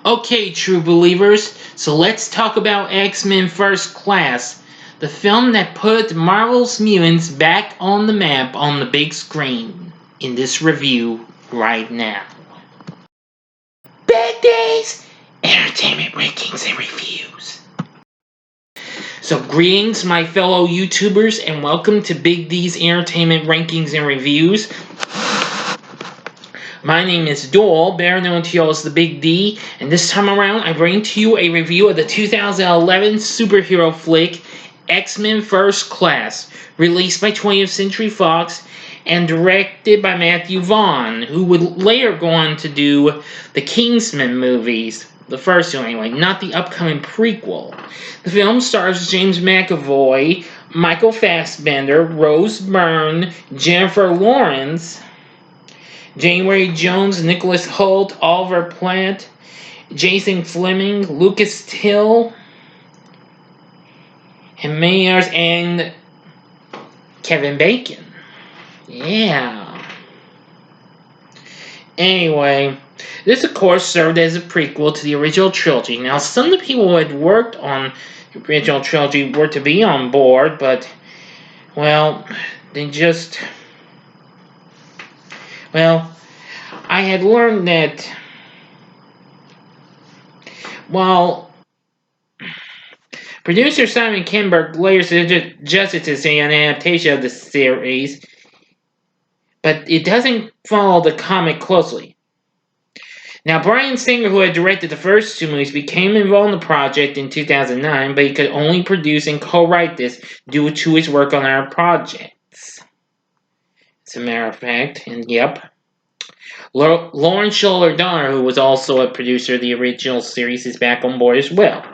Okay, true believers, so let's talk about X-Men First Class, the film that put Marvel's mutants back on the map on the big screen, in this review right now. Big D's Entertainment Rankings and Reviews. So greetings my fellow YouTubers and welcome to Big D's Entertainment Rankings and Reviews. My name is Doyle, better known to you as the Big D, and this time around I bring to you a review of the 2011 superhero flick X-Men First Class, released by 20th Century Fox and directed by Matthew Vaughn, who would later go on to do the Kingsman movies, the first two anyway, not the upcoming prequel. The film stars James McAvoy, Michael Fassbender, Rose Byrne, Jennifer Lawrence, January Jones, Nicholas Hoult, Oliver Platt, Jason Fleming, Lucas Till, and many others, and Kevin Bacon. Yeah. Anyway, this of course served as a prequel to the original trilogy. Now, some of the people who had worked on the original trilogy were to be on board, but, well, they just... Well, I had learned that while producer Simon Kinberg later suggested to say an adaptation of the series, but it doesn't follow the comic closely. Now, Bryan Singer, who had directed the first two movies, became involved in the project in 2009, but he could only produce and co-write this due to his work on other projects. As a matter of fact, and yep. Lauren Schuller Donner, who was also a producer of the original series, is back on board as well.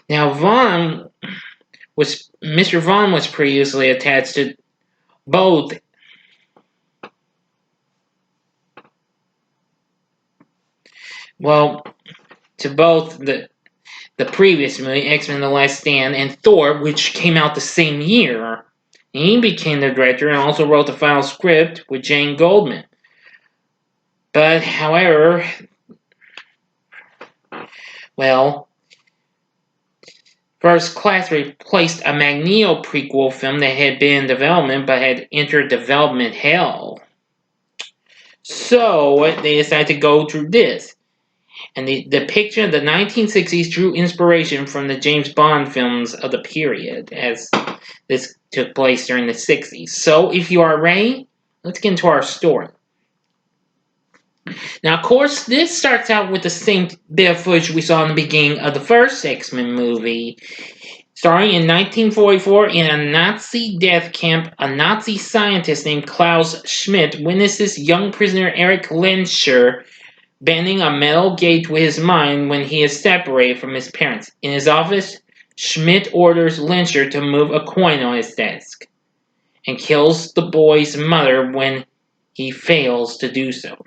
Now, Mr. Vaughn was previously attached to both the previous movie, X-Men The Last Stand, and Thor, which came out the same year. He became the director and also wrote the final script with Jane Goldman. But, however, well, First Class replaced a Magneto prequel film that had been in development but had entered development hell. So, they decided to go through this. And the depiction of the 1960s drew inspiration from the James Bond films of the period, as this took place during the 60s. So, if you are ready, let's get into our story. Now, of course, this starts out with the same bit of footage we saw in the beginning of the first X-Men movie. Starting in 1944, in a Nazi death camp, a Nazi scientist named Klaus Schmidt witnesses young prisoner Erich Lenscher bending a metal gate with his mind when he is separated from his parents. In his office, Schmidt orders Lenscher to move a coin on his desk and kills the boy's mother when he fails to do so.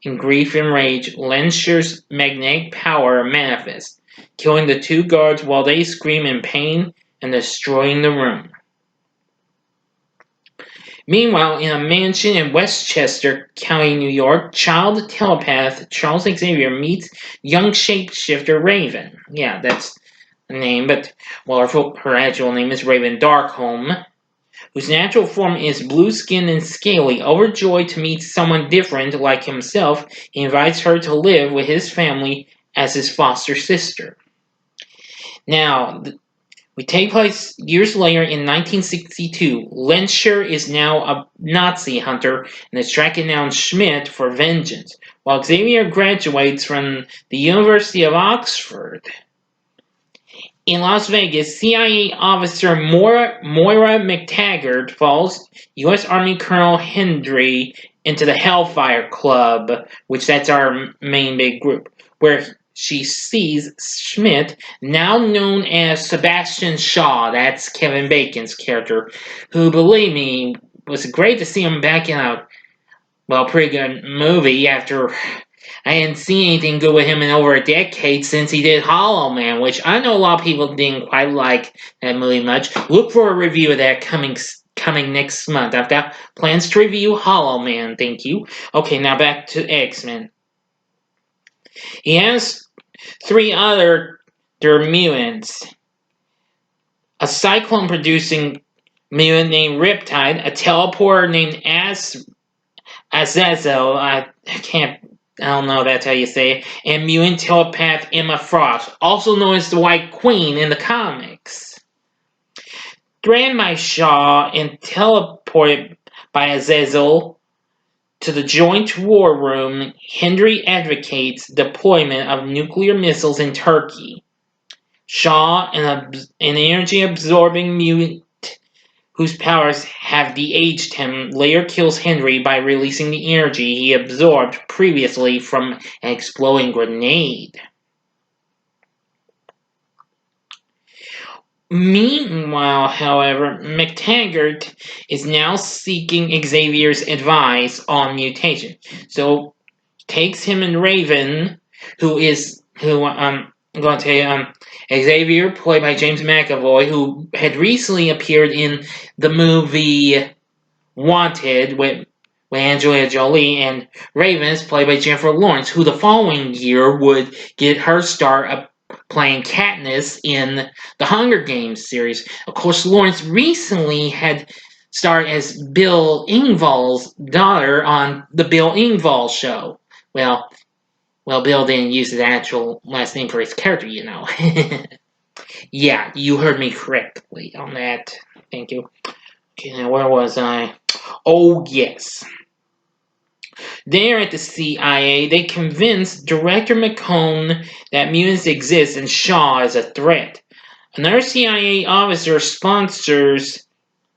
In grief and rage, Lenscher's magnetic power manifests, killing the two guards while they scream in pain and destroying the room. Meanwhile, in a mansion in Westchester County, New York, child telepath Charles Xavier meets young shapeshifter Raven. Yeah, that's the name, but her actual name is Raven Darkholme, whose natural form is blue-skinned and scaly. Overjoyed to meet someone different like himself, he invites her to live with his family as his foster sister. Now, we take place years later in 1962. Lenscher is now a Nazi hunter and is tracking down Schmidt for vengeance, while Xavier graduates from the University of Oxford. In Las Vegas, CIA officer Moira McTaggart follows U.S. Army Colonel Hendry into the Hellfire Club, which that's our main big group, where she sees Schmidt, now known as Sebastian Shaw, that's Kevin Bacon's character, who, believe me, was great to see him back in a, pretty good movie after I hadn't seen anything good with him in over a decade since he did Hollow Man, which I know a lot of people didn't quite like that movie much. Look for a review of that coming coming next month. I've got plans to review Hollow Man, thank you. Okay, now back to X-Men. He has 3 other mutants. A cyclone-producing mutant named Riptide, a teleporter named Azazel, I don't know if that's how you say it, and mutant telepath Emma Frost, also known as the White Queen in the comics. Threatened by Shaw and teleported by Azazel to the Joint War Room, Hendry advocates deployment of nuclear missiles in Turkey. Shaw, an energy-absorbing mutant whose powers have de-aged him, later kills Henry by releasing the energy he absorbed previously from an exploding grenade. Meanwhile, however, McTaggart is now seeking Xavier's advice on mutation. So takes him and Raven, I'm going to tell you, Xavier, played by James McAvoy, who had recently appeared in the movie Wanted with Angelina Jolie, and Raven is played by Jennifer Lawrence, who the following year would get her start playing Katniss in the Hunger Games series. Of course, Lawrence recently had starred as Bill Engvall's daughter on the Bill Engvall show. Well, Bill didn't use his actual last name for his character, you know. Yeah, you heard me correctly on that. Thank you. Okay, now where was I? Oh, yes. There at the CIA, they convinced Director McCone that mutants exist and Shaw is a threat. Another CIA officer sponsors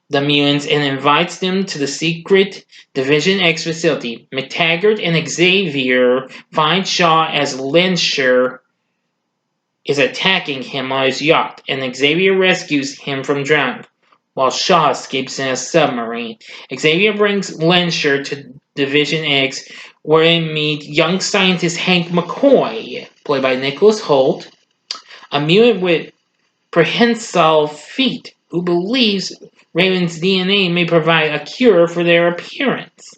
the mutants and invites them to the secret Division X facility. McTaggart and Xavier find Shaw as Lensher is attacking him on his yacht, and Xavier rescues him from drowning, while Shaw escapes in a submarine. Xavier brings Lensher to Division X, where they meet young scientist Hank McCoy, played by Nicholas Hoult, a mutant with prehensile feet who believes Raven's DNA may provide a cure for their appearance.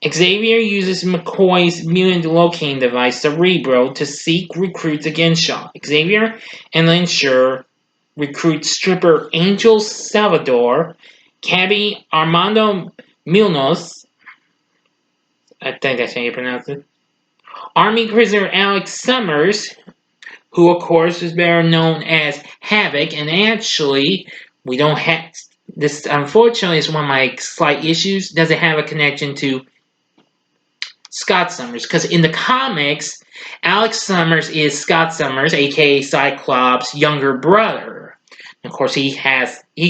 Xavier uses McCoy's mutant locating device, Cerebro, to seek recruits against Shaw. Xavier and Lensher recruit stripper Angel Salvador, cabbie Armando Munoz, I think that's how you pronounce it, Army prisoner Alex Summers, who of course is better known as Havoc, and actually, we don't have, this unfortunately is one of my slight issues, doesn't have a connection to Scott Summers, because in the comics, Alex Summers is Scott Summers, aka Cyclops' younger brother. And of course, he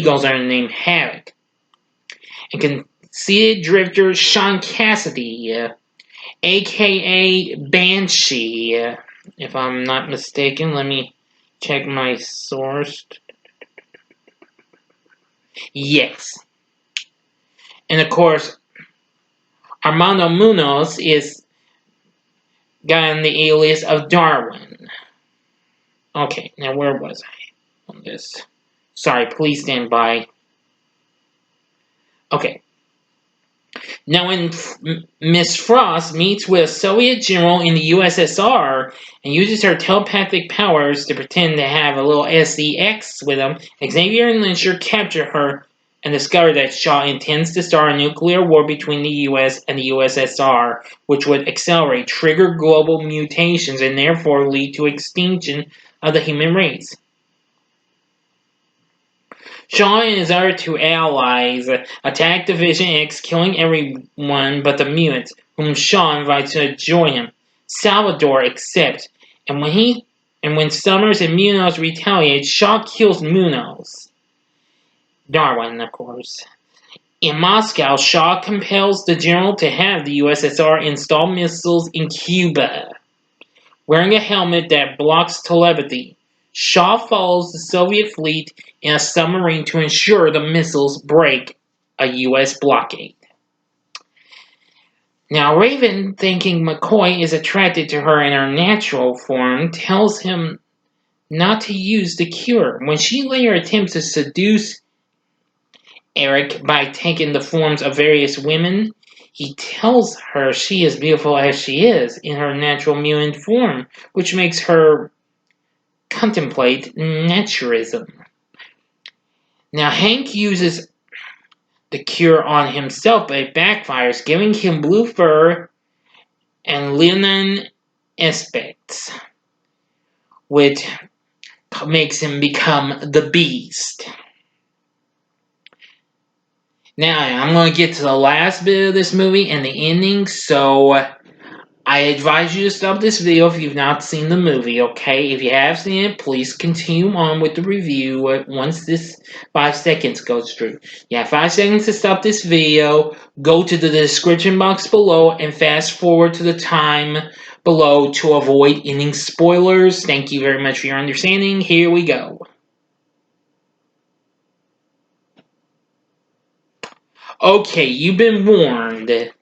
goes under the name Havoc. And conceited drifter Sean Cassidy, aka Banshee, if I'm not mistaken. Let me check my source. Yes. And of course, Armando Munoz is gotten the alias of Darwin. Okay, now where was I on this? Sorry, please stand by. Okay. Now when Miss Frost meets with a Soviet general in the USSR and uses her telepathic powers to pretend to have a little SEX with him, Xavier and Lensher capture her and discover that Shaw intends to start a nuclear war between the US and the USSR, which would accelerate, trigger global mutations, and therefore lead to extinction of the human race. Shaw and his other 2 allies attack Division X, killing everyone but the mutants, whom Shaw invites to join him. Salvador accepts, and when Summers and Munoz retaliate, Shaw kills Munoz. Darwin, of course. In Moscow, Shaw compels the general to have the USSR install missiles in Cuba. Wearing a helmet that blocks telepathy, Shaw follows the Soviet fleet in a submarine to ensure the missiles break a U.S. blockade. Now, Raven, thinking McCoy is attracted to her in her natural form, tells him not to use the cure. When she later attempts to seduce Eric by taking the forms of various women. He tells her she is beautiful as she is in her natural mutant form, which makes her contemplate naturism. Now, Hank uses the cure on himself, but it backfires, giving him blue fur and linen aspects, which makes him become the Beast. Now, I'm going to get to the last bit of this movie and the ending, so I advise you to stop this video if you've not seen the movie, okay? If you have seen it, please continue on with the review once this 5 seconds goes through. You have 5 seconds to stop this video, go to the description box below, and fast forward to the time below to avoid any spoilers. Thank you very much for your understanding. Here we go. Okay, you've been warned.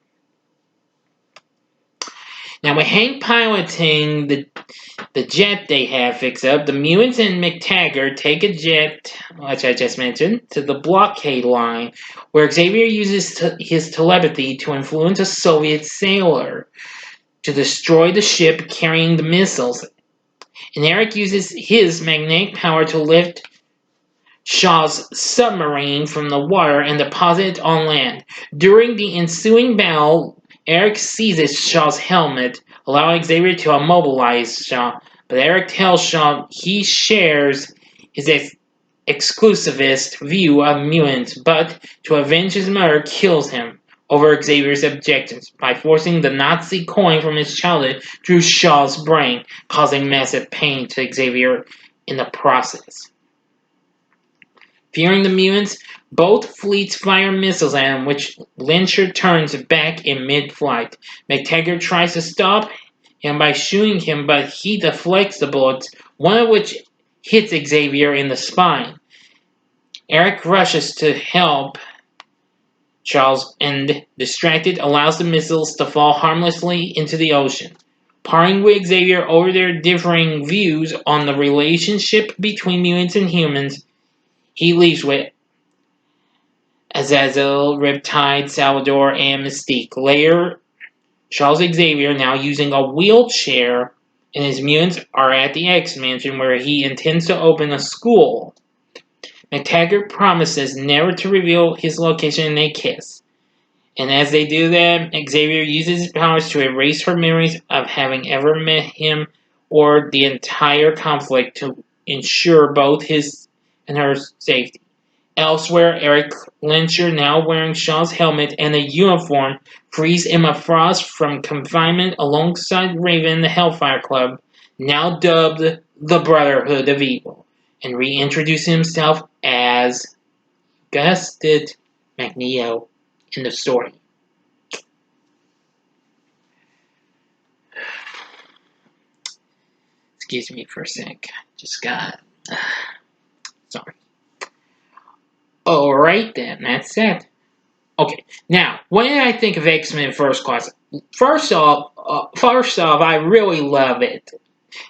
Now, with Hank piloting the jet they have fixed up, the mutants and McTaggart take a jet, which I just mentioned, to the blockade line, where Xavier uses his telepathy to influence a Soviet sailor to destroy the ship carrying the missiles. And Eric uses his magnetic power to lift Shaw's submarine from the water and deposit it on land. During the ensuing battle, Eric seizes Shaw's helmet, allowing Xavier to immobilize Shaw. But Eric tells Shaw he shares his exclusivist view of mutants, but to avenge his murder, kills him over Xavier's objections by forcing the Nazi coin from his childhood through Shaw's brain, causing massive pain to Xavier in the process. Fearing the mutants, both fleets fire missiles at him, which Lyncher turns back in mid-flight. McTaggart tries to stop him by shooting him, but he deflects the bullets, one of which hits Xavier in the spine. Eric rushes to help Charles and, distracted, allows the missiles to fall harmlessly into the ocean. Parting with Xavier over their differing views on the relationship between mutants and humans, he leaves with Azazel, Riptide, Salvador, and Mystique. Later, Charles Xavier, now using a wheelchair, and his mutants are at the X-Mansion where he intends to open a school. McTaggart promises never to reveal his location and they kiss. And as they do that, Xavier uses his powers to erase her memories of having ever met him or the entire conflict to ensure both his and her safety. Elsewhere, Eric Lyncher, now wearing Shaw's helmet and a uniform, frees Emma Frost from confinement alongside Raven, the Hellfire Club, now dubbed the Brotherhood of Evil, and reintroduces himself as, guessed it, Magneto in the story. Excuse me for a sec. Just got... sorry. Alright then, that's it. Okay, now, what did I think of X-Men First Class? First off, I really love it.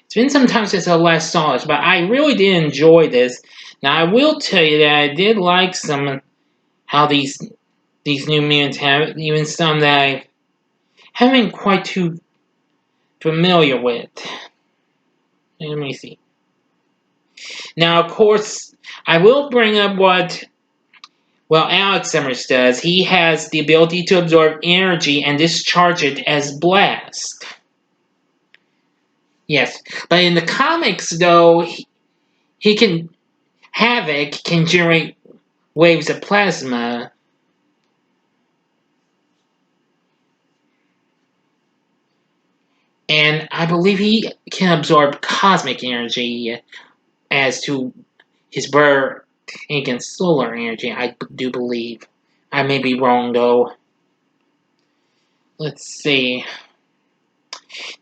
It's been some time since I last saw this, but I really did enjoy this. Now, I will tell you that I did like some how these new mutants have, even some that I haven't been quite too familiar with. Let me see. Now, of course, I will bring up what Alex Summers does. He has the ability to absorb energy and discharge it as blast. Yes, but in the comics, though, he can... Havoc can generate waves of plasma. And I believe he can absorb cosmic energy as to his brother against solar energy, I do believe. I may be wrong, though. Let's see.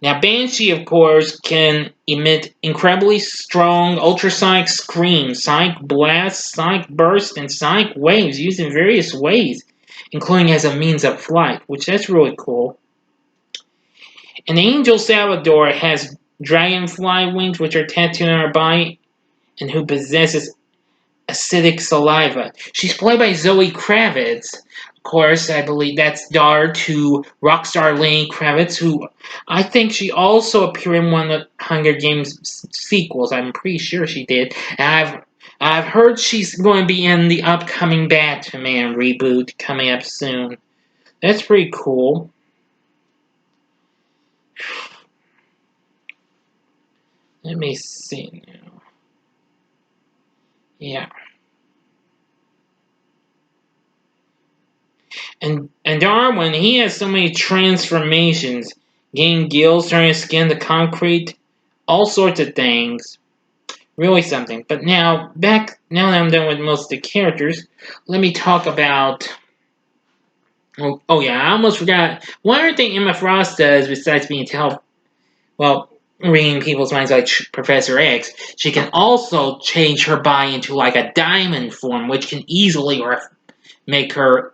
Now, Banshee, of course, can emit incredibly strong ultrasonic screams, sonic blasts, sonic bursts, and sonic waves used in various ways, including as a means of flight, which that's really cool. And Angel Salvador has dragonfly wings, which are tattooed on her body, and who possesses acidic saliva. She's played by Zoe Kravitz. Of course, I believe that's daughter to rock star Lenny Kravitz, who I think she also appeared in one of the Hunger Games sequels. I'm pretty sure she did. And I've heard she's going to be in the upcoming Batman reboot coming up soon. That's pretty cool. Let me see now. Yeah. And Darwin, he has so many transformations. Getting gills, turning his skin to concrete, all sorts of things. Really something. But now that I'm done with most of the characters, let me talk about. Oh yeah, I almost forgot. One other thing Emma Frost does besides being reading people's minds like Professor X, she can also change her body into like a diamond form, which can easily make her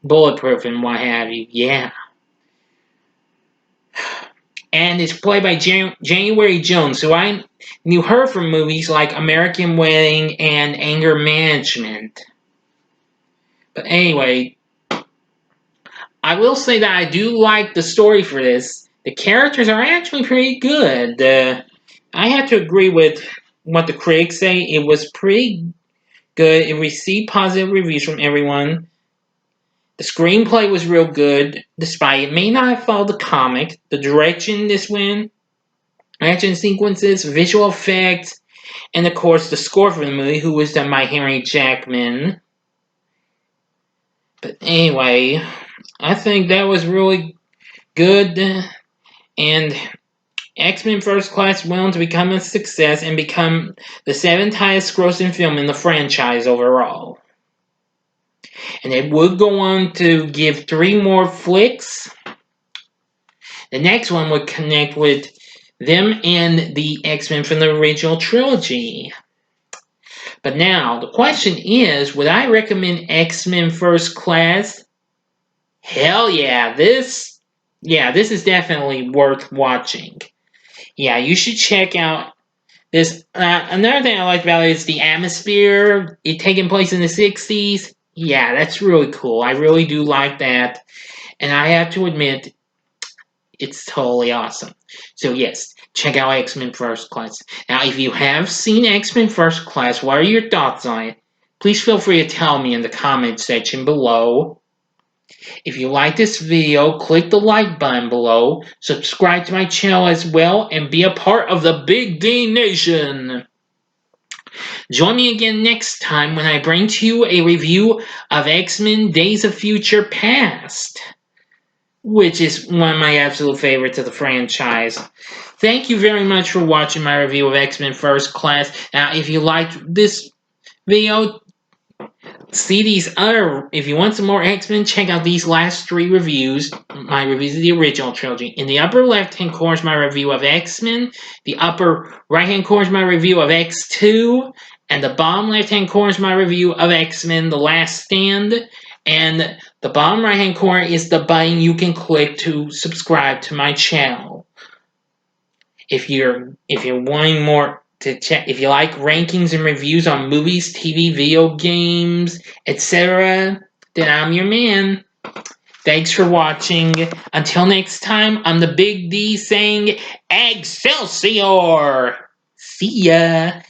bulletproof and what have you. Yeah. And it's played by January Jones, who I knew her from movies like American Wedding and Anger Management. But anyway, I will say that I do like the story for this. The characters are actually pretty good. I have to agree with what the critics say. It was pretty good. It received positive reviews from everyone. The screenplay was real good, despite it may not have followed the comic. The direction this went, action sequences, visual effects, and of course the score for the movie, who was done by Henry Jackman. But anyway, I think that was really good, and X-Men First Class went on to become a success and become the 7th highest grossing film in the franchise overall. And it would go on to give 3 more flicks. The next one would connect with them and the X-Men from the original trilogy. But now, the question is, would I recommend X-Men First Class? Hell yeah, this is definitely worth watching. Yeah, you should check out this. Another thing I liked about it is the atmosphere, it taking place in the 60s. Yeah, that's really cool. I really do like that. And I have to admit, it's totally awesome. So yes, check out X-Men First Class. Now, if you have seen X-Men First Class, what are your thoughts on it? Please feel free to tell me in the comment section below. If you like this video, click the like button below, subscribe to my channel as well, and be a part of the Big D Nation. Join me again next time when I bring to you a review of X-Men Days of Future Past, which is one of my absolute favorites of the franchise. Thank you very much for watching my review of X-Men First Class. Now, if you liked this video, see these other, if you want some more X-Men, check out these last 3 reviews, my reviews of the original trilogy. In the upper left-hand corner is my review of X-Men, the upper right-hand corner is my review of X2, and the bottom left-hand corner is my review of X-Men The Last Stand, and the bottom right-hand corner is the button you can click to subscribe to my channel. If you're wanting more to check, if you like rankings and reviews on movies, TV, video games, etc., then I'm your man. Thanks for watching. Until next time, I'm the Big D saying Excelsior! See ya!